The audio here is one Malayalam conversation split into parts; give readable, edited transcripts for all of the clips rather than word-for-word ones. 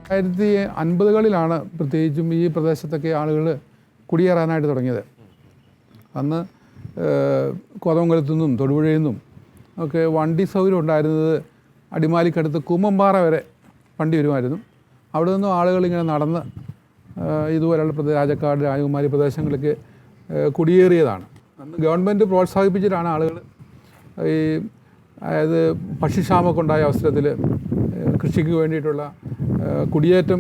1950കളിലാണ് പ്രത്യേകിച്ചും ഈ പ്രദേശത്തൊക്കെ ആളുകൾ കുടിയേറാനായിട്ട് തുടങ്ങിയത്. അന്ന് കോതമംഗലത്തു നിന്നും തൊടുപുഴയിൽ നിന്നും ഒക്കെ വണ്ടി സൗകര്യം ഉണ്ടായിരുന്നത് അടിമാലിക്കടുത്ത് കൂമ്മമ്പാറ വരെ വണ്ടി വരുമായിരുന്നു. അവിടെ നിന്നും ആളുകളിങ്ങനെ നടന്ന് ഇതുപോലെയുള്ള രാജക്കാട് രാജകുമാരി പ്രദേശങ്ങളിലേക്ക് കുടിയേറിയതാണ്. അന്ന് ഗവൺമെൻറ് പ്രോത്സാഹിപ്പിച്ചിട്ടാണ് ആളുകൾ ഈ അതായത് ഭക്ഷ്യക്ഷാമമൊക്കെ ഉണ്ടായ അവസരത്തിൽ കൃഷിക്ക് വേണ്ടിയിട്ടുള്ള കുടിയേറ്റം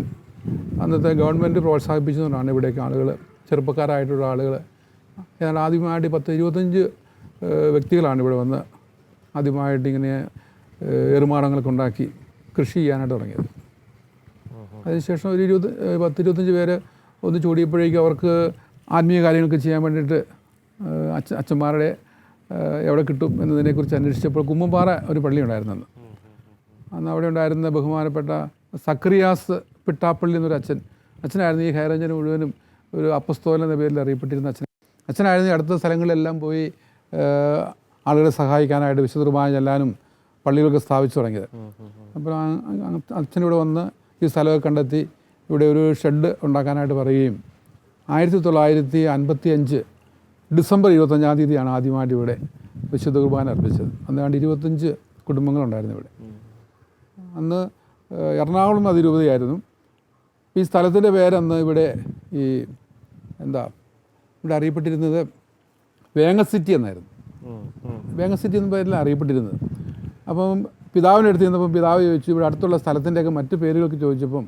അന്നത്തെ ഗവൺമെൻറ് പ്രോത്സാഹിപ്പിച്ചതുകൊണ്ടാണ് ഇവിടേക്ക് ആളുകൾ ചെറുപ്പക്കാരായിട്ടുള്ള ആളുകൾ ഏതാണ്ട് ആദ്യമായിട്ട് 10-25 വ്യക്തികളാണ് ഇവിടെ വന്ന് ആദ്യമായിട്ട് ഇങ്ങനെ ഏറുമാടങ്ങളൊക്കെ ഉണ്ടാക്കി കൃഷി ചെയ്യാനായിട്ട് തുടങ്ങിയത്. അതിനുശേഷം ഒരു 10-25 പേര് ഒന്ന് ചൂടിയപ്പോഴേക്കും അവർക്ക് ആത്മീയ കാര്യങ്ങളൊക്കെ ചെയ്യാൻ വേണ്ടിയിട്ട് അച്ഛന്മാരുടെ എവിടെ കിട്ടും എന്നതിനെക്കുറിച്ച് അന്വേഷിച്ചപ്പോൾ കുമ്മമ്പാറ ഒരു പള്ളി ഉണ്ടായിരുന്നു. അന്ന് അവിടെ ഉണ്ടായിരുന്ന ബഹുമാനപ്പെട്ട സക്രിയാസ് പിട്ടാപ്പള്ളി എന്നൊരു അച്ഛനായിരുന്നു ഈ ഹൈറേഞ്ചിന് മുഴുവനും ഒരു അപ്പസ്തോലൻ എന്ന പേരിൽ അറിയപ്പെട്ടിരുന്ന അച്ഛനായിരുന്നു. അടുത്ത സ്ഥലങ്ങളിലെല്ലാം പോയി ആളുകളെ സഹായിക്കാനായിട്ട് വിശുദ്ധ കുർബാന ചെല്ലാനും പള്ളികളൊക്കെ സ്ഥാപിച്ചു തുടങ്ങിയത്. അപ്പോൾ അച്ഛനിവിടെ വന്ന് ഈ സ്ഥലമൊക്കെ കണ്ടെത്തി ഇവിടെ ഒരു ഷെഡ് ഉണ്ടാക്കാനായിട്ട് പറയുകയും 1955 ഡിസംബർ 25-ാം തീയതിയാണ് ആദ്യമായിട്ട് ഇവിടെ വിശുദ്ധ കുർബാന അർപ്പിച്ചത്. അന്നാണ്ട് 25 കുടുംബങ്ങളുണ്ടായിരുന്നു ഇവിടെ. അന്ന് എറണാകുളം അതിരൂപതയായിരുന്നു. ഈ സ്ഥലത്തിൻ്റെ പേരന്ന് ഇവിടെ ഈ ഇവിടെ അറിയപ്പെട്ടിരുന്നത് വേങ്ങസിറ്റി എന്നായിരുന്നു. വേങ്ങസിറ്റി എന്ന പേരിലാണ് അറിയപ്പെട്ടിരുന്നത്. അപ്പം പിതാവിൻ്റെ അടുത്ത് ചെന്നപ്പം പിതാവ് ചോദിച്ചു ഇവിടെ അടുത്തുള്ള സ്ഥലത്തിൻ്റെയൊക്കെ മറ്റ് പേരുകളൊക്കെ ചോദിച്ചപ്പം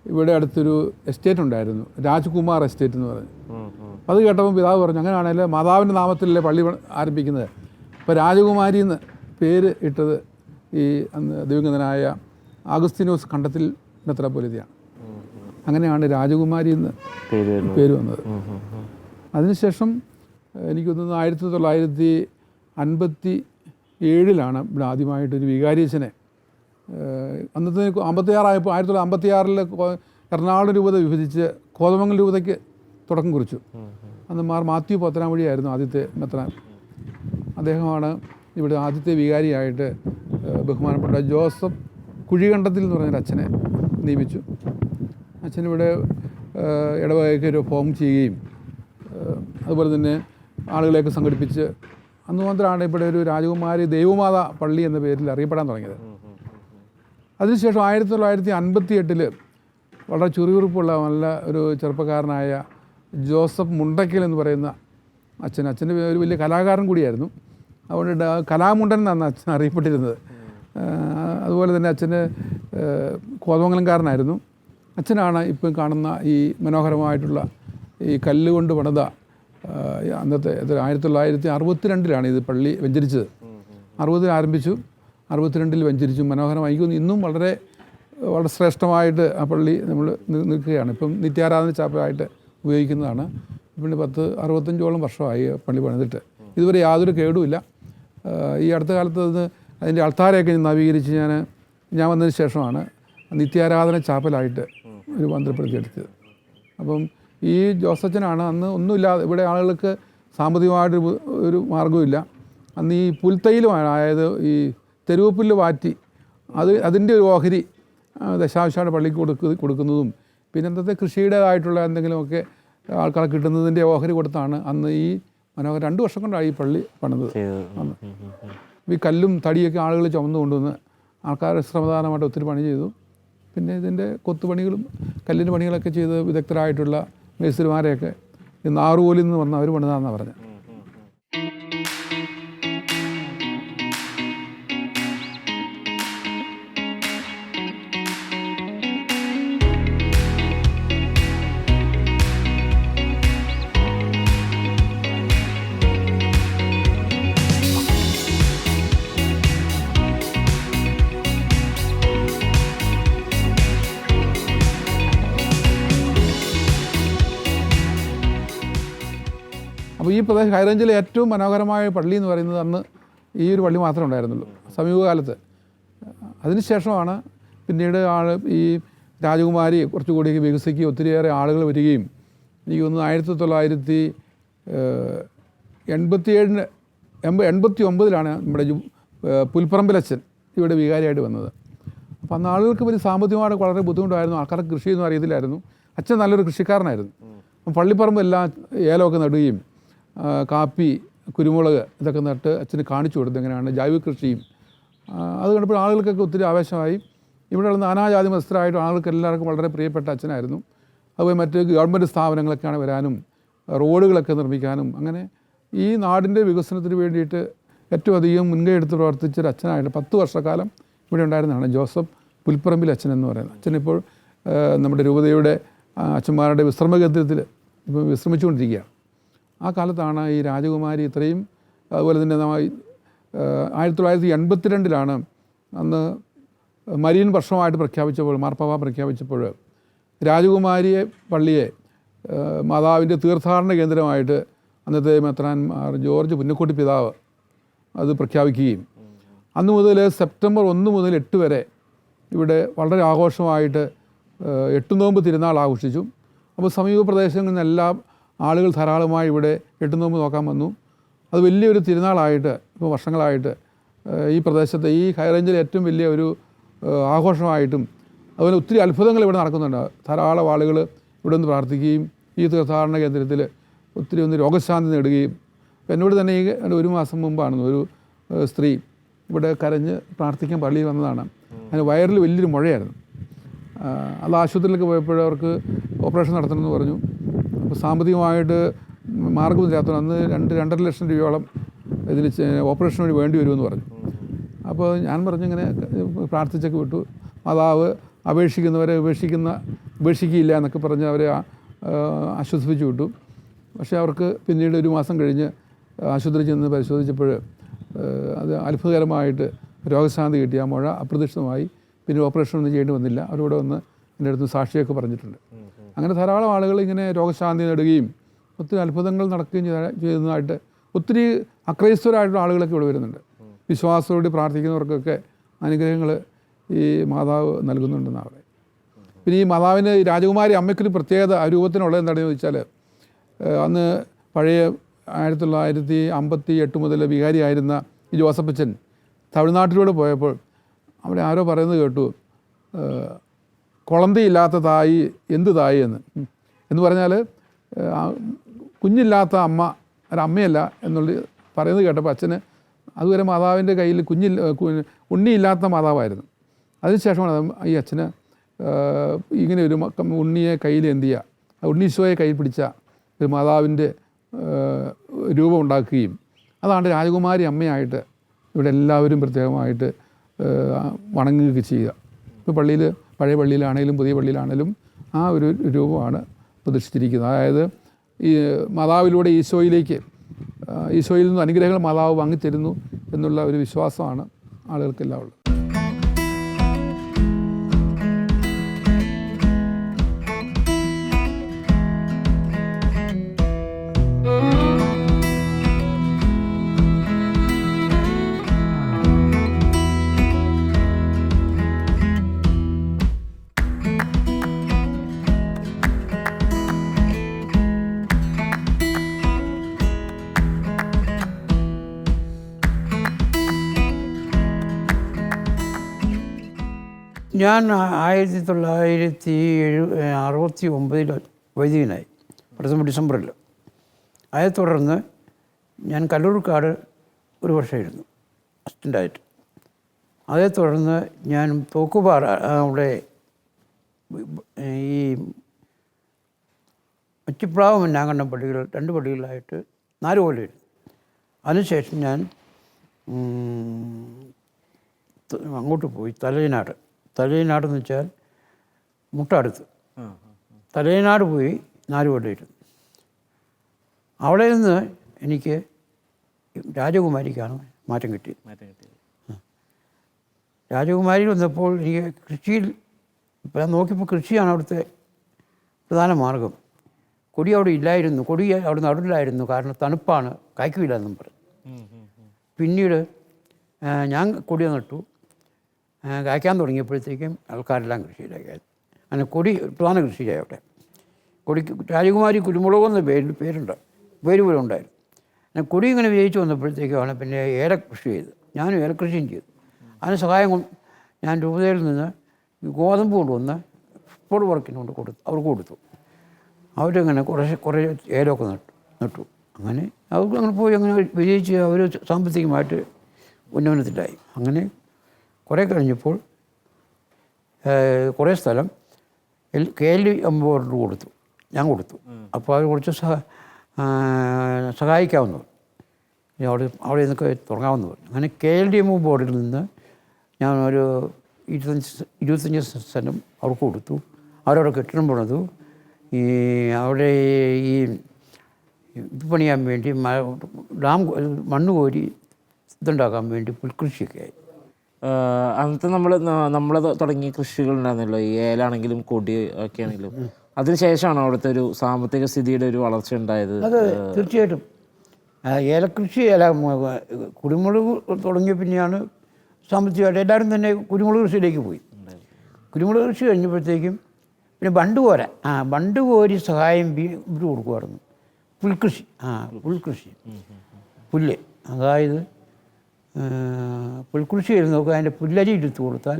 ഇവിടെ അടുത്തൊരു എസ്റ്റേറ്റ് ഉണ്ടായിരുന്നു, രാജ്കുമാർ എസ്റ്റേറ്റ് എന്ന് പറഞ്ഞു. അത് കേട്ടപ്പോൾ പിതാവ് പറഞ്ഞു അങ്ങനെയാണെങ്കിൽ മാതാവിൻ്റെ നാമത്തിലല്ലേ പള്ളി ആരംഭിക്കുന്നത്, അപ്പോൾ രാജകുമാരി എന്ന് പേര് ഇട്ടത് ഈ അന്ന് ദിവംഗതനായ ആഗസ്തീനോസ് കണ്ടത്തിൽ മെത്രാപ്പൊലീത്തയാണ്. അങ്ങനെയാണ് രാജകുമാരി എന്ന് പേര് വന്നത്. അതിനുശേഷം എനിക്ക് തോന്നുന്നു 1957 ഇവിടെ ആദ്യമായിട്ടൊരു വികാരിയച്ഛനെ അന്നത്തെ 56 ആയപ്പോൾ 1956 എറണാകുളം രൂപത വിഭജിച്ച് കോതമംഗലം രൂപതയ്ക്ക് തുടക്കം കുറിച്ചു. അന്ന് മാത്യു പത്തനാമൊഴിയായിരുന്നു ആദ്യത്തെ മെത്രാൻ. അദ്ദേഹമാണ് ഇവിടെ ആദ്യത്തെ വികാരിയായിട്ട് ബഹുമാനപ്പെട്ട ജോസഫ് കുഴികണ്ടത്തിൽ എന്ന് പറഞ്ഞൊരു അച്ഛനെ നിയമിച്ചു. അച്ഛനിവിടെ ഇടവകയ്ക്ക് ഒരു ഫോം ചെയ്യുകയും അതുപോലെ തന്നെ ആളുകളെയൊക്കെ സംഘടിപ്പിച്ച് അന്ന് മാത്രമാണ് ഇവിടെ ഒരു രാജകുമാരി ദൈവമാത പള്ളി എന്ന പേരിൽ അറിയപ്പെടാൻ തുടങ്ങിയത്. അതിനുശേഷം 1958 വളരെ ചുറുചുറുപ്പുള്ള നല്ല ഒരു ചെറുപ്പക്കാരനായ ജോസഫ് മുണ്ടയ്ക്കൽ എന്ന് പറയുന്ന അച്ഛൻ്റെ ഒരു വലിയ കലാകാരൻ കൂടിയായിരുന്നു. അതുകൊണ്ട് കലാമുണ്ടൻ എന്നാണ് അച്ഛൻ അറിയപ്പെട്ടിരുന്നത്. അതുപോലെ തന്നെ അച്ഛന് കോതമംഗലംകാരനായിരുന്നു. അച്ഛനാണ് ഇപ്പം കാണുന്ന ഈ മനോഹരമായിട്ടുള്ള ഈ കല്ലുകൊണ്ട് പണിത അന്നത്തെ 1962 ഇത് പള്ളി വെഞ്ചരിച്ചത്. 60 ആരംഭിച്ചു, 62 വെഞ്ചരിച്ചു. മനോഹരമായി ഇന്നും വളരെ ശ്രേഷ്ഠമായിട്ട് ആ പള്ളി നമ്മൾ നിൽക്കുകയാണ്. ഇപ്പം നിത്യാരാധന ചാപ്പലായിട്ട് ഉപയോഗിക്കുന്നതാണ്. പിന്നെ 65 വർഷമായി പള്ളി പണിതിട്ട് ഇതുവരെ യാതൊരു കേടുമില്ല. ഈ അടുത്ത കാലത്ത് അതിൻ്റെ അൾത്താരയൊക്കെ നവീകരിച്ച് ഞാൻ വന്നതിന് ശേഷമാണ് നിത്യാരാധന ചാപ്പലായിട്ട് രൂപാന്തരപ്പെടുത്തിയെടുത്തത്. അപ്പം ഈ ജോസച്ചനാണ് അന്ന് ഒന്നുമില്ലാതെ ഇവിടെ ആളുകൾക്ക് സാമ്പത്തികമായിട്ടൊരു മാർഗ്ഗമില്ല. അന്ന് ഈ പുൽത്തൈലമാണ്, അതായത് ഈ തെരുവുപുല്ല് വാറ്റി അതിൻ്റെ ഒരു ഓഹരി ദശാംശമാണ് പള്ളിക്ക് കൊടുക്കുന്നതും പിന്നെ അന്നത്തെ കൃഷിയുടേതായിട്ടുള്ള എന്തെങ്കിലുമൊക്കെ ആൾക്കാരെ കിട്ടുന്നതിൻ്റെ ഓഹരി കൊടുത്താണ് അന്ന് ഈ മനോഹരം 2 വർഷം കൊണ്ടാണ് ഈ പള്ളി പണിത്. അന്ന് ഈ കല്ലും തടിയൊക്കെ ആളുകൾ ചുമന്നു കൊണ്ടുവന്ന് ആൾക്കാർ ശ്രമദാനമായിട്ട് ഒത്തിരി പണി ചെയ്തു. പിന്നെ ഇതിൻ്റെ കൊത്തുപണികളും കല്ലിൻ്റെ പണികളൊക്കെ ചെയ്ത് വിദഗ്ധരായിട്ടുള്ള മേസ്തിരിമാരെയൊക്കെ ഈ നാറുകോലിൽ നിന്ന് വന്ന് അവർ പണിതാന്നാണ് പറഞ്ഞത്. അപ്പോൾ ഈ പ്രദേശം ഹൈറേഞ്ചിലെ ഏറ്റവും മനോഹരമായ പള്ളി എന്ന് പറയുന്നത് അന്ന് ഈ ഒരു പള്ളി മാത്രമേ ഉണ്ടായിരുന്നുള്ളൂ സമീപകാലത്ത്. അതിനുശേഷമാണ് പിന്നീട് ഈ രാജകുമാരി കുറച്ചുകൂടി വികസിക്കുകയും ഒത്തിരിയേറെ ആളുകൾ വരികയും എനിക്ക് തോന്നുന്നു 1987-89 നമ്മുടെ പുൽപ്പറമ്പിലച്ഛൻ ഇവിടെ വികാരിയായിട്ട് വന്നത്. അപ്പോൾ അന്ന് ആളുകൾക്ക് വലിയ സാമ്പത്തികമായിട്ട് വളരെ ബുദ്ധിമുട്ടായിരുന്നു. ആൾക്കാർക്ക് കൃഷിയൊന്നും അറിയത്തില്ലായിരുന്നു. അച്ഛൻ നല്ലൊരു കൃഷിക്കാരനായിരുന്നു. അപ്പം പള്ളിപ്പറമ്പെല്ലാം ഏലമൊക്കെ നടുകയും കാപ്പി, കുരുമുളക് ഇതൊക്കെ നട്ട് അച്ഛന് കാണിച്ചു കൊടുത്തു എങ്ങനെയാണ് ജൈവ കൃഷിയും. അത് കണ്ടപ്പോൾ ആളുകൾക്കൊക്കെ ഒത്തിരി ആവേശമായി. ഇവിടെയുള്ള നാനാജാതി മതസ്ഥരായിട്ടും ആളുകൾക്ക് എല്ലാവർക്കും വളരെ പ്രിയപ്പെട്ട അച്ഛനായിരുന്നു. അതുപോലെ മറ്റ് ഗവൺമെൻറ് സ്ഥാപനങ്ങളൊക്കെയാണ് വരാനും റോഡുകളൊക്കെ നിർമ്മിക്കാനും അങ്ങനെ ഈ നാടിൻ്റെ വികസനത്തിന് വേണ്ടിയിട്ട് ഏറ്റവും അധികം മുൻകൈ എടുത്ത് പ്രവർത്തിച്ചൊരു അച്ഛനായിട്ട് 10 വർഷക്കാലം ഇവിടെ ഉണ്ടായിരുന്നതാണ് ജോസഫ് പുൽപ്പറമ്പിൽ അച്ഛൻ എന്ന് പറയുന്നത്. അച്ഛനിപ്പോൾ നമ്മുടെ രൂപതയുടെ അച്ഛന്മാരുടെ വിശ്രമ കേന്ദ്രത്തിൽ ഇപ്പോൾ വിശ്രമിച്ചുകൊണ്ടിരിക്കുകയാണ്. ആ കാലത്താണ് ഈ രാജകുമാരി ഇത്രയും. അതുപോലെ തന്നെ 1982 അന്ന് മരിയൻ വർഷമായിട്ട് പ്രഖ്യാപിച്ചപ്പോൾ, മാർപ്പാപ്പ പ്രഖ്യാപിച്ചപ്പോൾ രാജകുമാരിയെ പള്ളിയെ മാതാവിൻ്റെ തീർത്ഥാടന കേന്ദ്രമായിട്ട് അന്നത്തെ മെത്രാൻമാർ ജോർജ് പുന്നക്കോട്ടി പിതാവ് അത് പ്രഖ്യാപിക്കുകയും അന്ന് മുതൽ സെപ്റ്റംബർ 1 മുതൽ 8 വരെ ഇവിടെ വളരെ ആഘോഷമായിട്ട് 8 നോമ്പ് തിരുനാൾ ആഘോഷിച്ചു. അപ്പോൾ സമീപ പ്രദേശങ്ങളിൽ നിന്നെല്ലാം ആളുകൾ ധാരാളമായി ഇവിടെ 8 നോമ്പ് നോക്കാൻ വന്നു. അത് വലിയൊരു തിരുനാളായിട്ട് ഇപ്പോൾ വർഷങ്ങളായിട്ട് ഈ പ്രദേശത്തെ ഈ ഹൈറേഞ്ചിലെ ഏറ്റവും വലിയ ഒരു ആഘോഷമായിട്ടും അതുപോലെ ഒത്തിരി അത്ഭുതങ്ങൾ ഇവിടെ നടക്കുന്നുണ്ട്. ധാരാളം ആളുകൾ ഇവിടെ നിന്ന് പ്രാർത്ഥിക്കുകയും ഈ തീർത്ഥാടന കേന്ദ്രത്തിൽ ഒത്തിരി ഒന്ന് രോഗശാന്തി നേടുകയും. എന്നോട് തന്നെ ഈ 1 മാസം മുമ്പാണ് ഒരു സ്ത്രീ ഇവിടെ കരഞ്ഞ് പ്രാർത്ഥിക്കാൻ പള്ളിയിൽ വന്നതാണ്. അതിന് വയറിൽ വലിയൊരു മുഴയായിരുന്നു. അത് ആശുപത്രിയിലേക്ക് പോയപ്പോൾ അവർക്ക് ഓപ്പറേഷൻ നടത്തണമെന്ന് പറഞ്ഞു. അപ്പോൾ സാമ്പത്തികമായിട്ട് മാർഗ്ഗമില്ലാത്തത് അന്ന് 2-2.5 ലക്ഷം രൂപയോളം ഇതിൽ ഓപ്പറേഷന് വേണ്ടി വേണ്ടി വരുമെന്ന് പറഞ്ഞു. അപ്പോൾ ഞാൻ പറഞ്ഞു ഇങ്ങനെ പ്രാർത്ഥിച്ചൊക്കെ വിട്ടു. മാതാവ് അപേക്ഷിക്കുന്നവരെ ഉപേക്ഷിക്കുകയില്ല എന്നൊക്കെ പറഞ്ഞ് അവരെ ആശ്വസിപ്പിച്ചു വിട്ടു. പക്ഷേ അവർക്ക് പിന്നീട് 1 മാസം കഴിഞ്ഞ് ആശുപത്രിയിൽ ചെന്ന് പരിശോധിച്ചപ്പോൾ അത് അത്ഭുതകരമായിട്ട് രോഗശാന്തി കിട്ടി. ആ മുഴ അപ്രത്യക്ഷമായി. പിന്നെ ഓപ്പറേഷൻ ഒന്നും ചെയ്യേണ്ടി വന്നില്ല. അവരോട് വന്ന് എൻ്റെ അടുത്ത് സാക്ഷിയൊക്കെ പറഞ്ഞിട്ടുണ്ട്. അങ്ങനെ ധാരാളം ആളുകൾ ഇങ്ങനെ രോഗശാന്തി നേടുകയും ഒത്തിരി അത്ഭുതങ്ങൾ നടക്കുകയും ചെയ്യുന്നതായിട്ട് ഒത്തിരി അക്രൈസ്തവരായിട്ടുള്ള ആളുകളൊക്കെ ഇവിടെ വരുന്നുണ്ട്. വിശ്വാസത്തോടെ പ്രാർത്ഥിക്കുന്നവർക്കൊക്കെ അനുഗ്രഹങ്ങൾ ഈ മാതാവ് നൽകുന്നുണ്ടെന്നാണ് പറയുന്നത്. പിന്നെ ഈ മാതാവിന് രാജകുമാരി അമ്മയ്ക്കൊരു പ്രത്യേകത രൂപത്തിനുള്ളത് എന്താണെന്ന് ചോദിച്ചാൽ അന്ന് പഴയ 1958 മുതൽ വികാരിയായിരുന്ന ഈ ജോസഫച്ചൻ തമിഴ്നാട്ടിലൂടെ പോയപ്പോൾ അവിടെ ആരോ പറയുന്നത് കേട്ടു, കുളന്തിയില്ലാത്ത തായി എന്ത് തായി എന്ന് പറഞ്ഞാൽ കുഞ്ഞില്ലാത്ത അമ്മ ഒരമ്മയല്ല എന്നുള്ള പറയുന്നത് കേട്ടപ്പോൾ അച്ഛന് അതുവരെ മാതാവിൻ്റെ കയ്യിൽ ഉണ്ണിയില്ലാത്ത മാതാവായിരുന്നു. അതിനുശേഷമാണ് ഈ അച്ഛന് ഇങ്ങനെ ഒരു ഉണ്ണിയെ കയ്യിൽ എന്തിയ ഉണ്ണീശോയെ കയ്യിൽ പിടിച്ച ഒരു മാതാവിൻ്റെ രൂപം ഉണ്ടാക്കുകയും അതാണ് രാജകുമാരി അമ്മയായിട്ട് ഇവിടെ എല്ലാവരും പ്രത്യേകമായിട്ട് വണങ്ങുകയൊക്കെ ചെയ്യുക. ഇപ്പോൾ പള്ളിയിൽ, പഴയ പള്ളിയിലാണെങ്കിലും പുതിയ പള്ളിയിലാണെങ്കിലും ആ ഒരു രൂപമാണ് പ്രതിഷ്ഠിച്ചിരിക്കുന്നത്. അതായത് ഈ മാതാവിലൂടെ ഈശോയിൽ നിന്ന് അനുഗ്രഹങ്ങൾ മാതാവ് വാങ്ങിത്തരുന്നു എന്നുള്ള ഒരു വിശ്വാസമാണ് ആളുകൾക്കെല്ലാം ഉള്ളത്. ഞാൻ 1969 വൈദികനായി, പ്രഥമ ഡിസംബറിൽ. അതേ തുടർന്ന് ഞാൻ കല്ലൂർക്കാട് 1 വർഷമായിരുന്നു അസിസ്റ്റൻ്റായിട്ട്. അതേ തുടർന്ന് ഞാൻ തോക്കുപാറ അവിടെ ഈ മച്ചിപ്രാവ് മന്നാങ്കണ്ടം പള്ളികൾ 2 പള്ളികളിലായിട്ട് 4 കൊല്ലമായിരുന്നു. അതിനുശേഷം ഞാൻ അങ്ങോട്ട് പോയി തലയനാട് എന്ന് വെച്ചാൽ മുട്ടടുത്ത് തലയനാട് പോയി 4 കൊല്ലമായിരുന്നു. അവിടെ നിന്ന് എനിക്ക് രാജകുമാരിക്കാണ് മാറ്റം കിട്ടിയത്. രാജകുമാരിയിൽ വന്നപ്പോൾ എനിക്ക് കൃഷിയിൽ ഇപ്പം നോക്കിയപ്പോൾ കൃഷിയാണ് അവിടുത്തെ പ്രധാന മാർഗം. കൊടി അവിടെ ഇല്ലായിരുന്നു, കൊടി അവിടെ നടില്ലായിരുന്നു, കാരണം തണുപ്പാണ്, കായ്ക്കില്ല എന്നും പറഞ്ഞു. പിന്നീട് ഞാൻ കൊടി നട്ടു. കായ്ക്കാൻ തുടങ്ങിയപ്പോഴത്തേക്കും ആൾക്കാരെല്ലാം കൃഷിയിലേക്ക്. അങ്ങനെ കൊടി പ്രധാന കൃഷിയായി അവിടെ. കൊടിക്ക് രാജകുമാരി കുരുമുളക് എന്ന പേര് പോലും ഉണ്ടായിരുന്നു. അങ്ങനെ കൊടി ഇങ്ങനെ വിജയിച്ച് വന്നപ്പോഴത്തേക്കുമാണ് പിന്നെ ഏലകൃഷി ചെയ്ത്. ഞാനും ഏലകൃഷിയും ചെയ്തു. അതിന് സഹായം ഞാൻ രൂപതയിൽ നിന്ന് ഗോതമ്പ് കൊണ്ടുവന്ന് ഫുട്ബോൾ വർക്കിന് കൊണ്ട് അവർക്ക് കൊടുത്തു. അവരങ്ങനെ കുറേ ഏലമൊക്കെ നട്ടു. അങ്ങനെ അവർക്ക് അങ്ങനെ പോയി അങ്ങനെ വിജയിച്ച് അവർ സാമ്പത്തികമായിട്ട് ഉന്നമനത്തിലായി. അങ്ങനെ കുറേ കഴിഞ്ഞപ്പോൾ കുറേ സ്ഥലം KLM ബോർഡിന് കൊടുത്തു, ഞാൻ കൊടുത്തു. അപ്പോൾ അവർ കുറച്ച് സഹായിക്കാമെന്ന് പറഞ്ഞു, അവിടെ നിന്നൊക്കെ തുടങ്ങാമെന്ന് പറഞ്ഞു. അങ്ങനെ KLM ബോർഡിൽ നിന്ന് ഞാൻ ഒരു 25 സ്ഥലം അവർക്ക് കൊടുത്തു. അവരവിടെ കെട്ടിടം പണിതു. അവിടെ ഈ ഇത് പണിയാൻ വേണ്ടി മണ്ണ് കോരി ഇതുണ്ടാക്കാൻ വേണ്ടി പുൽകൃഷിയൊക്കെ ആയി. അന്നത്തെ നമ്മൾ തുടങ്ങിയ കൃഷികളുണ്ടായിരുന്നല്ലോ, ഈ ഏലാണെങ്കിലും കൊടി ഒക്കെ ആണെങ്കിലും, അതിനുശേഷമാണ് അവിടുത്തെ ഒരു സാമ്പത്തിക സ്ഥിതിയുടെ ഒരു വളർച്ച ഉണ്ടായത്? അത് തീർച്ചയായിട്ടും ഏലകൃഷി കുരുമുളക് തുടങ്ങിയ പിന്നെയാണ് സാമ്പത്തികമായിട്ട് എല്ലാവരും തന്നെ കുരുമുളക് കൃഷിയിലേക്ക് പോയി. കുരുമുളക് കൃഷി കഴിഞ്ഞപ്പോഴത്തേക്കും പിന്നെ ബണ്ട് കോരി സഹായം ഇവർ കൊടുക്കുമായിരുന്നു. പുൽകൃഷി പുല്ല്, അതായത് പുൽകൃഷി ചെയ്ത് നോക്കുക, അതിൻ്റെ പുല്ലരി എടുത്ത് കൊടുത്താൽ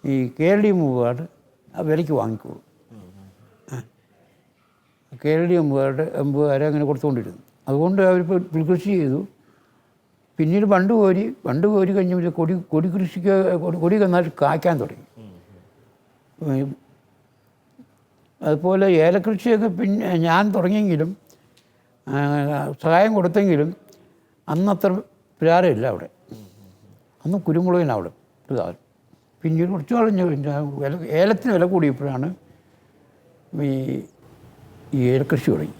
ഈ KLM വിലയ്ക്ക് വാങ്ങിക്കോളും. KLM അങ്ങനെ കൊടുത്തുകൊണ്ടിരുന്നു. അതുകൊണ്ട് അവരിപ്പോൾ പുൽകൃഷി ചെയ്തു. പിന്നീട് ബണ്ട് കോരി കഴിഞ്ഞപ്പോൾ കൊടി കൃഷിക്ക് കൊടി നന്നായിട്ട് കായ്ക്കാൻ തുടങ്ങി. അതുപോലെ ഏലകൃഷിയൊക്കെ പിന്നെ ഞാൻ തുടങ്ങിയെങ്കിലും സഹായം കൊടുത്തെങ്കിലും അന്നത്ര പ്രചാരമില്ല അവിടെ. അന്ന് കുരുമുളകിന് അവിടെ പ്രധാനം. പിന്നീട് കുറച്ച് കളഞ്ഞ് ഏലത്തിന് വില കൂടിയപ്പോഴാണ് ഈ ഏലകൃഷി തുടങ്ങി.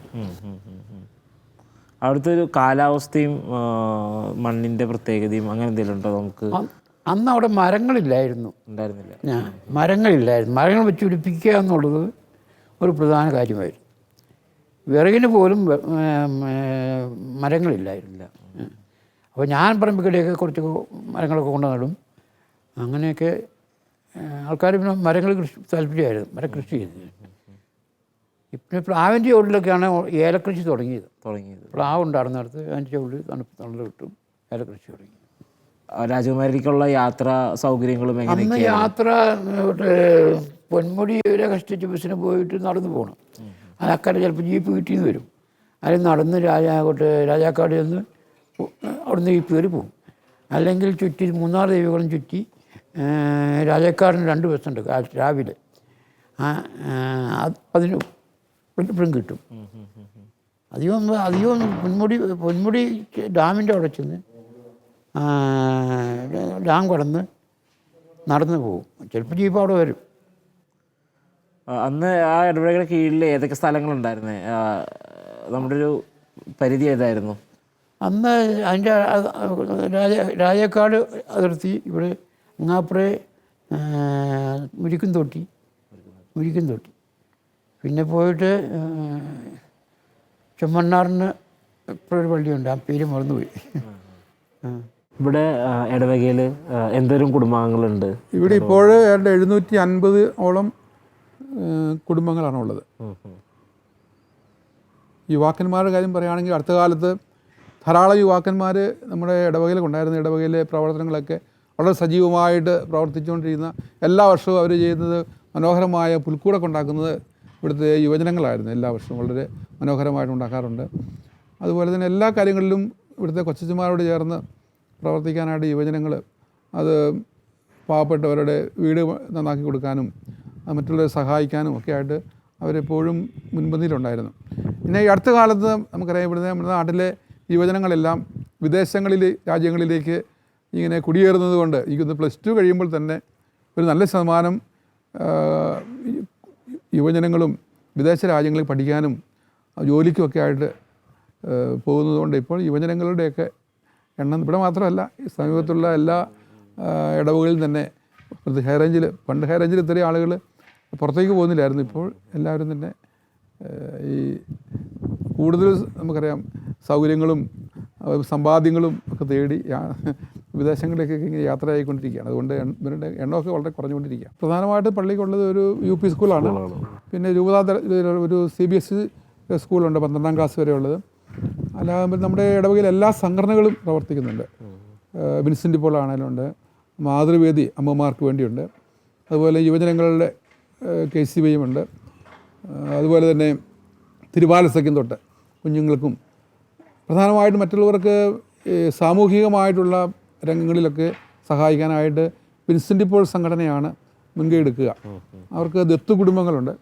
അവിടുത്തെ ഒരു കാലാവസ്ഥയും മണ്ണിൻ്റെ പ്രത്യേകതയും അങ്ങനെ എന്തെങ്കിലും ഉണ്ടോ നമുക്ക്? അന്ന് അവിടെ മരങ്ങളില്ലായിരുന്നു. മരങ്ങൾ വെച്ച് പിടിപ്പിക്കുക എന്നുള്ളത് ഒരു പ്രധാന കാര്യമായിരുന്നു. വിറകിന് പോലും മരങ്ങളില്ലായിരുന്നില്ല. അപ്പോൾ ഞാൻ പറമ്പിക്കടിയൊക്കെ കുറച്ച് മരങ്ങളൊക്കെ കൊണ്ട് നടും. അങ്ങനെയൊക്കെ ആൾക്കാർ പിന്നെ മരങ്ങൾ താല്പര്യമായിരുന്നു, മരകൃഷി ചെയ്തത്. പിന്നെ പ്ലാവിൻ്റെ ചുവട്ടിലൊക്കെയാണ് ഏലകൃഷി തുടങ്ങിയത്. പ്ലാവ് ഉണ്ടായിരുന്നിടത്ത് അതിൻ്റെ ചുവട്ടിൽ തണുപ്പ് കിട്ടും, ഏലകൃഷി തുടങ്ങി. രാജകുമാരിക്കുള്ള യാത്രാ സൗകര്യങ്ങളും അന്ന് യാത്ര പൊന്മുടി വരെ കഷ്ടിച്ച് ബസ്സിന് പോയിട്ട് നടന്നു പോകണം. അത് അക്കരെ ചിലപ്പോൾ ജീപ്പ് കിട്ടിയെന്ന് വരും. അതിൽ നടന്ന് രാജാക്കാട് ചെന്ന് അവിടുന്ന് ജീപ്പ് കയറി പോകും. അല്ലെങ്കിൽ ചുറ്റി 3-4 ദേവികളും ചുറ്റി രാജാക്കാടിന് 2 ബസ്സുണ്ട് രാവിലെ. അതിന് എപ്പോഴും കിട്ടും. അധികം പൊന്മുടി ഡാമിൻ്റെ അവിടെ ചെന്ന് ഡാം കടന്ന് നടന്ന് പോകും. ചിലപ്പോൾ ജീപ്പ് അവിടെ വരും. അന്ന് ആ ഇടവേളയുടെ കീഴിൽ ഏതൊക്കെ സ്ഥലങ്ങളുണ്ടായിരുന്നേ? നമ്മുടെ ഒരു പരിധി ഏതായിരുന്നു അന്ന്? അതിൻ്റെ രാജാക്കാട് അതിർത്തി ഇവിടെ അങ്ങാപ്പുറേ മുരിക്കും തൊട്ടി. പിന്നെ പോയിട്ട് ചെമ്മണ്ണാറിന് ഇപ്പോഴൊരു പള്ളിയുണ്ട്, ആ പേര് മറന്നുപോയി. ഇവിടെ ഇടവകയിൽ എന്തോരം കുടുംബാംഗങ്ങളുണ്ട്? ഇവിടെ ഇപ്പോൾ 750ഓളം കുടുംബങ്ങളാണുള്ളത്. യുവാക്കന്മാരുടെ കാര്യം പറയുകയാണെങ്കിൽ അടുത്ത കാലത്ത് ധാരാളം യുവാക്കന്മാർ നമ്മുടെ ഇടവകയിലുണ്ടായിരുന്ന ഇടവകയിലെ പ്രവർത്തനങ്ങളൊക്കെ വളരെ സജീവമായിട്ട് പ്രവർത്തിച്ചുകൊണ്ടിരിക്കുന്ന, എല്ലാ വർഷവും അവർ ചെയ്യുന്നത് മനോഹരമായ പുൽക്കൂടൊക്കെ ഉണ്ടാക്കുന്നത് ഇവിടുത്തെ യുവജനങ്ങളായിരുന്നു. എല്ലാ വർഷവും വളരെ മനോഹരമായിട്ട് ഉണ്ടാക്കാറുണ്ട്. അതുപോലെ തന്നെ എല്ലാ കാര്യങ്ങളിലും ഇവിടുത്തെ കൊച്ചച്ചന്മാരോട് ചേർന്ന് പ്രവർത്തിക്കാനായിട്ട് യുവജനങ്ങൾ അത് പാവപ്പെട്ടവരുടെ വീട് നന്നാക്കി കൊടുക്കാനും മറ്റുള്ളവരെ സഹായിക്കാനും ഒക്കെ ആയിട്ട് അവരെപ്പോഴും മുൻപന്തിയിലുണ്ടായിരുന്നു. പിന്നെ ഈ അടുത്ത കാലത്ത് നമുക്കറിയാം ഇവിടുത്തെ നമ്മുടെ നാട്ടിലെ യുവജനങ്ങളെല്ലാം രാജ്യങ്ങളിലേക്ക് ഇങ്ങനെ കുടിയേറുന്നത് കൊണ്ട് എനിക്കൊന്ന് +2 കഴിയുമ്പോൾ തന്നെ ഒരു നല്ല ശതമാനം യുവജനങ്ങളും വിദേശ രാജ്യങ്ങളിൽ പഠിക്കാനും ജോലിക്കുമൊക്കെ ആയിട്ട് പോകുന്നതുകൊണ്ട് ഇപ്പോൾ യുവജനങ്ങളുടെയൊക്കെ എണ്ണം ഇവിടെ മാത്രമല്ല സമീപത്തുള്ള എല്ലാ ഇടവകളിലും തന്നെ പണ്ട് ഹൈറേഞ്ചിൽ ഇത്രയും ആളുകൾ പുറത്തേക്ക് പോകുന്നില്ലായിരുന്നു. ഇപ്പോൾ എല്ലാവരും തന്നെ ഈ കൂടുതൽ നമുക്കറിയാം സൗകര്യങ്ങളും സമ്പാദ്യങ്ങളും ഒക്കെ തേടി വിദേശങ്ങളിലേക്കൊക്കെ ഇങ്ങനെ യാത്ര ആയിക്കൊണ്ടിരിക്കുകയാണ്. അതുകൊണ്ട് ഇവരുടെ എണ്ണമൊക്കെ വളരെ കുറഞ്ഞുകൊണ്ടിരിക്കുക. പ്രധാനമായിട്ട് പള്ളിക്കുള്ളത് ഒരു UP സ്കൂളാണ്. പിന്നെ ഒരു CBSE സ്കൂളുണ്ട് 12ാം ക്ലാസ് വരെയുള്ളത്. അല്ലാതെ നമ്മുടെ ഇടവകയിൽ എല്ലാ സംഘടനകളും പ്രവർത്തിക്കുന്നുണ്ട്. വിൻസെൻ്റ് പോൾ ആണെങ്കിലും ഉണ്ട്, മാതൃവേദി അമ്മമാർക്ക് വേണ്ടിയുണ്ട്, അതുപോലെ യുവജനങ്ങളുടെ KCBയും ഉണ്ട്. അതുപോലെ തന്നെ തിരുവാലസയ്ക്കും തൊട്ട് കുഞ്ഞുങ്ങൾക്കും പ്രധാനമായിട്ടും മറ്റുള്ളവർക്ക് സാമൂഹികമായിട്ടുള്ള രംഗങ്ങളിലൊക്കെ സഹായിക്കാനായിട്ട് വിൻസെൻ്റ് പോൾ സംഘടനയാണ് മുൻകൈ എടുക്കുക. അവർക്ക് ദത്തു കുടുംബങ്ങളുണ്ട്.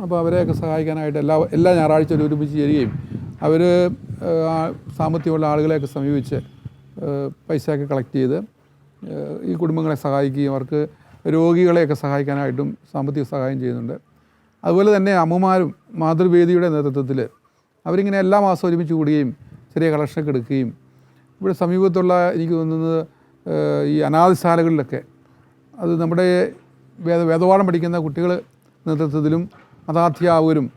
അപ്പോൾ അവരെയൊക്കെ സഹായിക്കാനായിട്ട് എല്ലാ ഞായറാഴ്ച ഒരുമിച്ച് ചേരുകയും അവർ സാമ്പത്തികമുള്ള ആളുകളെയൊക്കെ സമീപിച്ച് പൈസയൊക്കെ കളക്ട് ചെയ്ത് ഈ കുടുംബങ്ങളെ സഹായിക്കുകയും അവർക്ക് രോഗികളെയൊക്കെ സഹായിക്കാനായിട്ടും സാമ്പത്തിക സഹായം ചെയ്യുന്നുണ്ട്. അതുപോലെ തന്നെ അമ്മമാരും മാതൃവേദിയുടെ നേതൃത്വത്തിൽ അവരിങ്ങനെ എല്ലാ മാസവും ഒരുമിച്ച് കൂടുകയും ചെറിയ കളക്ഷനൊക്കെ എടുക്കുകയും ഇവിടെ സമീപത്തുള്ള എനിക്ക് തോന്നുന്നത് ഈ അനാഥശാലകളിലൊക്കെ അത് നമ്മുടെ വേദപാഠം പഠിക്കുന്ന കുട്ടികൾ നേതൃത്വത്തിലും മതാധ്യാപകരും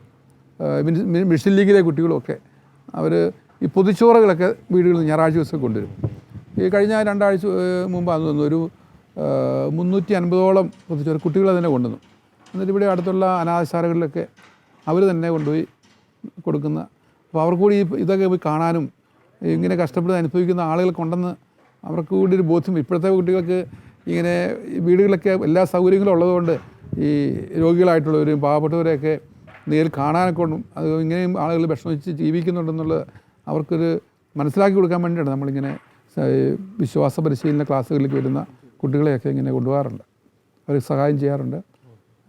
മിഷൻ ലീഗിലെ കുട്ടികളുമൊക്കെ അവർ ഈ പൊതിച്ചോറുകളൊക്കെ വീടുകളിൽ ഞായറാഴ്ച ദിവസം കൊണ്ടുവരും. ഈ കഴിഞ്ഞ 2 ആഴ്ച മുമ്പാന്ന് തോന്നുന്നു ഒരു 350ഓളം പൊതിച്ചോറ് കുട്ടികൾ തന്നെ കൊണ്ടുവന്നു. എന്നിട്ട് ഇവിടെ അടുത്തുള്ള അനാഥശാലകളിലൊക്കെ അവർ തന്നെ കൊണ്ടുപോയി കൊടുക്കുന്ന. അപ്പോൾ അവർക്ക് കൂടി ഇതൊക്കെ പോയി കാണാനും ഇങ്ങനെ കഷ്ടപ്പെട്ട് അനുഭവിക്കുന്ന ആളുകൾക്കുണ്ടെന്ന് അവർക്ക് കൂടി ഒരു ബോധ്യം. ഇപ്പോഴത്തെ കുട്ടികൾക്ക് ഇങ്ങനെ വീടുകളിലൊക്കെ എല്ലാ സൗകര്യങ്ങളും ഉള്ളതുകൊണ്ട് ഈ രോഗികളായിട്ടുള്ളവരും പാവപ്പെട്ടവരെയൊക്കെ നേരിൽ കാണാനൊക്കെ ഉണ്ടും അത് ഇങ്ങനെയും ആളുകൾ വിഷമിച്ച് ജീവിക്കുന്നുണ്ടെന്നുള്ളത് അവർക്കൊരു മനസ്സിലാക്കി കൊടുക്കാൻ വേണ്ടിയാണ് നമ്മളിങ്ങനെ വിശ്വാസ പരിശീലന ക്ലാസ്സുകളിലേക്ക് വരുന്ന കുട്ടികളെയൊക്കെ ഇങ്ങനെ കൊണ്ടുപോകാറുണ്ട്. അവർ സഹായം ചെയ്യാറുണ്ട്.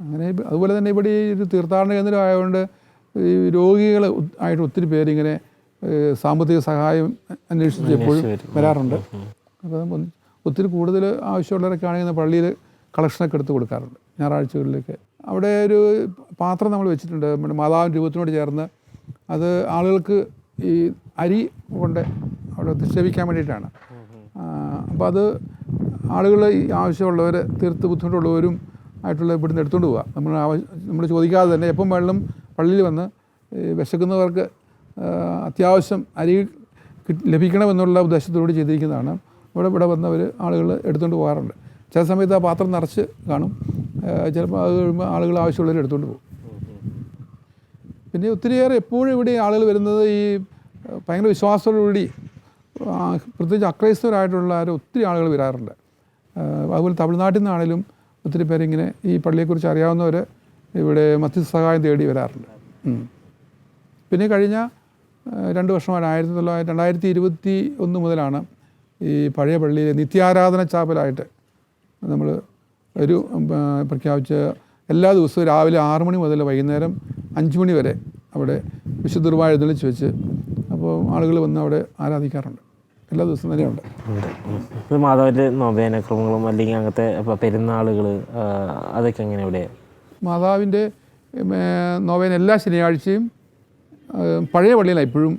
അങ്ങനെ അതുപോലെ തന്നെ ഇവിടെ ഈ ഒരു തീർത്ഥാടന കേന്ദ്രം ആയതുകൊണ്ട് ഈ രോഗികൾ ആയിട്ട് ഒത്തിരി പേരിങ്ങനെ സാമ്പത്തിക സഹായം അന്വേഷിച്ച് എപ്പോഴും വരാറുണ്ട്. അപ്പം ഒത്തിരി കൂടുതൽ ആവശ്യമുള്ളവരൊക്കെ ആണെങ്കിൽ പള്ളിയിൽ കളക്ഷനൊക്കെ എടുത്ത് കൊടുക്കാറുണ്ട് ഞായറാഴ്ചകളിലേക്ക്. അവിടെ ഒരു പാത്രം നമ്മൾ വെച്ചിട്ടുണ്ട് നമ്മുടെ മാതാവിൻ്റെ രൂപത്തിനോട് ചേർന്ന്. അത് ആളുകൾക്ക് ഈ അരി കൊണ്ട് അവിടെ നിക്ഷേപിക്കാൻ വേണ്ടിയിട്ടാണ്. അപ്പോൾ അത് ആളുകൾ ഈ ആവശ്യമുള്ളവർ തീർത്ത് ബുദ്ധിമുട്ടുള്ളവരും ആയിട്ടുള്ള ഇവിടുന്ന് എടുത്തുകൊണ്ട് പോവുക. നമ്മൾ ചോദിക്കാതെ തന്നെ എപ്പം വേണമെങ്കിലും പള്ളിയിൽ വന്ന് വിശക്കുന്നവർക്ക് അത്യാവശ്യം അരി ലഭിക്കണമെന്നുള്ള ഉദ്ദേശത്തോടുകൂടി ചെയ്തിരിക്കുന്നതാണ്. ഇവിടെ വന്നവർ ആളുകൾ എടുത്തുകൊണ്ട് പോകാറുണ്ട്. ചില സമയത്ത് ആ പാത്രം നിറച്ച് കാണും. ചിലപ്പോൾ അത് കഴിയുമ്പോൾ ആളുകൾ ആവശ്യമുള്ളവർ എടുത്തുകൊണ്ട് പോകും. പിന്നെ ഒത്തിരിയേറെ എപ്പോഴും ഇവിടെ ആളുകൾ വരുന്നത് ഈ ഭയങ്കര വിശ്വാസത്തോടുകൂടി പ്രത്യേകിച്ച് അക്രൈസ്തവരായിട്ടുള്ള ഒത്തിരി ആളുകൾ വരാറുണ്ട്. അതുപോലെ തമിഴ്നാട്ടിൽ നിന്നാണെങ്കിലും ഒത്തിരി പേരിങ്ങനെ ഈ പള്ളിയെക്കുറിച്ച് അറിയാവുന്നവർ ഇവിടെ മധ്യസ്ഥ സഹായം തേടി വരാറുണ്ട്. പിന്നെ കഴിഞ്ഞ 2 വർഷമായിട്ട് 2021 മുതലാണ് ഈ പഴയ പള്ളിയിലെ നിത്യാരാധന ചാപ്പലായിട്ട് നമ്മൾ ഒരു പ്രഖ്യാപിച്ച് എല്ലാ ദിവസവും രാവിലെ 6 മണി മുതൽ വൈകുന്നേരം 5 മണി വരെ അവിടെ വിശുദ്ധ കുർബാന എഴുന്നള്ളിച്ച് വെച്ച് അപ്പോൾ ആളുകൾ വന്ന് അവിടെ ആരാധിക്കാറുണ്ട്. എല്ലാ ദിവസവും തന്നെയുണ്ട്. മാതാവിൻ്റെ നൊവേനക്രമങ്ങളും അല്ലെങ്കിൽ അങ്ങനത്തെ പെരുന്നാളുകൾ അതൊക്കെ എങ്ങനെ ഇവിടെ? മാതാവിൻ്റെ നൊവേന എല്ലാ ശനിയാഴ്ചയും പഴയ പള്ളിയിലാണ് ഇപ്പോഴും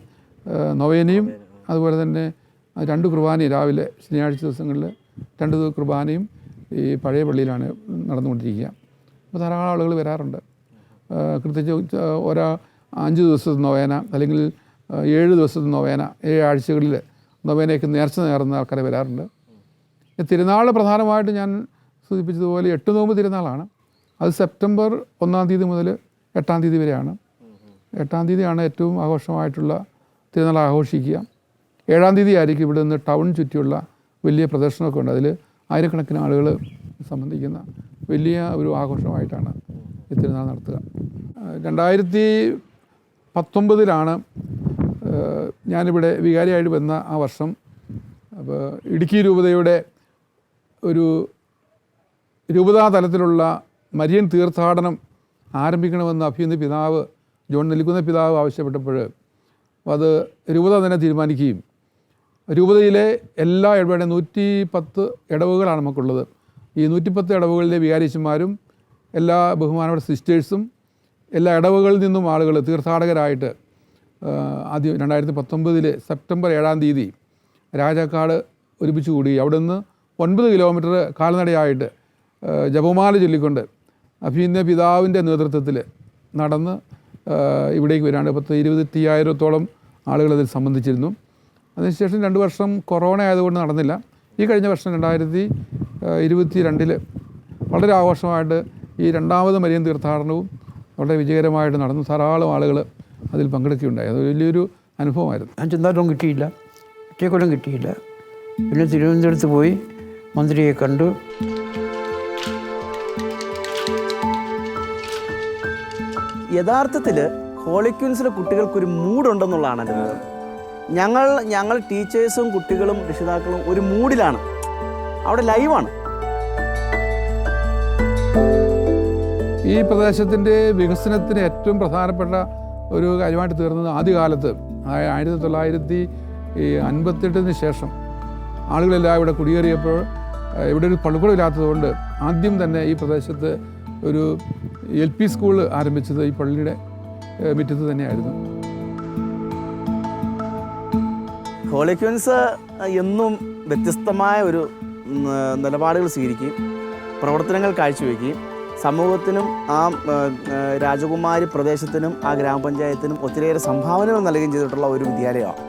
നൊവേനയും അതുപോലെ തന്നെ 2 കുർബാനയും രാവിലെ ശനിയാഴ്ച ദിവസങ്ങളിൽ 2 കുർബാനയും ഈ പഴയ പള്ളിയിലാണ് നടന്നുകൊണ്ടിരിക്കുക. അപ്പോൾ ധാരാളം ആളുകൾ വരാറുണ്ട്. പ്രത്യേകിച്ച് 5 ദിവസത്തെ നൊവേന അല്ലെങ്കിൽ 7 ദിവസത്തെ നൊവേന 7 ആഴ്ചകളിൽ നൊവേനയൊക്കെ നേർച്ച നേർന്ന ആൾക്കാരെ വരാറുണ്ട്. തിരുനാൾ പ്രധാനമായിട്ട് ഞാൻ സൂചിപ്പിച്ചതുപോലെ 8 നോമ്പ് തിരുനാളാണ്. അത് സെപ്റ്റംബർ 1-ാം തീയതി മുതൽ 8-ാം തീയതി വരെയാണ്. 8-ാം തീയതിയാണ് ഏറ്റവും ആഘോഷമായിട്ടുള്ള തിരുനാൾ ആഘോഷിക്കുക. 7-ാം തീയതി ആയിരിക്കും ഇവിടെ നിന്ന് ടൗൺ ചുറ്റിയുള്ള വലിയ പ്രദർശനമൊക്കെ ഉണ്ട്. അതിൽ ആയിരക്കണക്കിന് ആളുകൾ സംബന്ധിക്കുന്ന വലിയ ഒരു ആഘോഷമായിട്ടാണ് ഈ തിരുനാൾ നടത്തുക. 2019 ഞാനിവിടെ വികാരിയായിട്ട് വന്ന ആ വർഷം. അപ്പോൾ ഇടുക്കി രൂപതയുടെ ഒരു രൂപതാ തലത്തിലുള്ള മരിയൻ തീർത്ഥാടനം ആരംഭിക്കണമെന്ന് അഭിനന്ദ പിതാവ് ജോൺ നെല്ലിക്കുന്ന പിതാവ് ആവശ്യപ്പെട്ടപ്പോൾ അത് രൂപത തന്നെ തീരുമാനിക്കുകയും രൂപതയിലെ എല്ലാ 110 ഇടവകളാണ് നമുക്കുള്ളത്. ഈ 110 ഇടവകളിലെ വികാരിച്ചന്മാരും എല്ലാ ബഹുമാനപ്പെട്ട സിസ്റ്റേഴ്സും എല്ലാ ഇടവകളിൽ നിന്നും ആളുകൾ തീർത്ഥാടകരായിട്ട് ആദ്യം 2019 സെപ്റ്റംബർ 7-ാം തീയതി രാജാക്കാട് ഒരുമിച്ച് കൂടി. അവിടെ നിന്ന് 9 കിലോമീറ്റർ കാൽനടയായിട്ട് ജപമാല ചൊല്ലിക്കൊണ്ട് അഭിനന്ദ പിതാവിൻ്റെ നേതൃത്വത്തിൽ നടന്ന് ഇവിടേക്ക് വരാണ്ട് 25,000-ഓളം ആളുകൾ അതിൽ സംബന്ധിച്ചിരുന്നു. അതിനുശേഷം 2 വർഷം കൊറോണ ആയതുകൊണ്ട് നടന്നില്ല. ഈ കഴിഞ്ഞ വർഷം 2022 വളരെ ആഘോഷമായിട്ട് ഈ 2ാമത് മരിയൻ തീർത്ഥാടനവും വളരെ വിജയകരമായിട്ട് നടന്നു. ധാരാളം ആളുകൾ അതിൽ പങ്കെടുക്കുകയുണ്ടായി. അത് വലിയൊരു അനുഭവമായിരുന്നു. ഞാൻ ചെന്നാലും കിട്ടിയില്ല, ഒറ്റക്കൊല്ലം കിട്ടിയില്ല. പിന്നെ തിരുവനന്തപുരത്ത് പോയി മന്ത്രിയെ കണ്ടു. യഥാർത്ഥത്തിൽ ഹോളി ക്യൂൻസിലെ കുട്ടികൾക്കൊരു മൂഡുണ്ടെന്നുള്ളതാണ് എൻ്റെ നിഗമനം. ഞങ്ങൾ ടീച്ചേഴ്സും കുട്ടികളും രക്ഷിതാക്കളും ഒരു മൂഡിലാണ്, അവിടെ ലൈവാണ്. ഈ പ്രദേശത്തിൻ്റെ വികസനത്തിന് ഏറ്റവും പ്രധാനപ്പെട്ട ഒരു കാര്യമായിട്ട് തീർന്നത് ആദ്യകാലത്ത് 1958 ശേഷം ആളുകളെല്ലാം ഇവിടെ കുടിയേറിയപ്പോൾ ഇവിടെ ഒരു പള്ളിക്കൂടമില്ലാത്തതുകൊണ്ട് ആദ്യം തന്നെ ഈ പ്രദേശത്ത് ഒരു LP സ്കൂൾ ആരംഭിച്ചത് ഈ പള്ളിയുടെ മുറ്റത്ത് തന്നെയായിരുന്നു. ഹോളി ക്യൂൻസ് എന്നും വ്യത്യസ്തമായ ഒരു നിലപാടുകൾ സ്വീകരിക്കുകയും പ്രവർത്തനങ്ങൾ കാഴ്ചവെക്കുകയും സമൂഹത്തിനും ആ രാജകുമാരി പ്രദേശത്തിനും ആ ഗ്രാമപഞ്ചായത്തിനും ഒത്തിരിയേറെ സംഭാവനകൾ നൽകുകയും ചെയ്തിട്ടുള്ള ഒരു വിദ്യാലയമാണ്.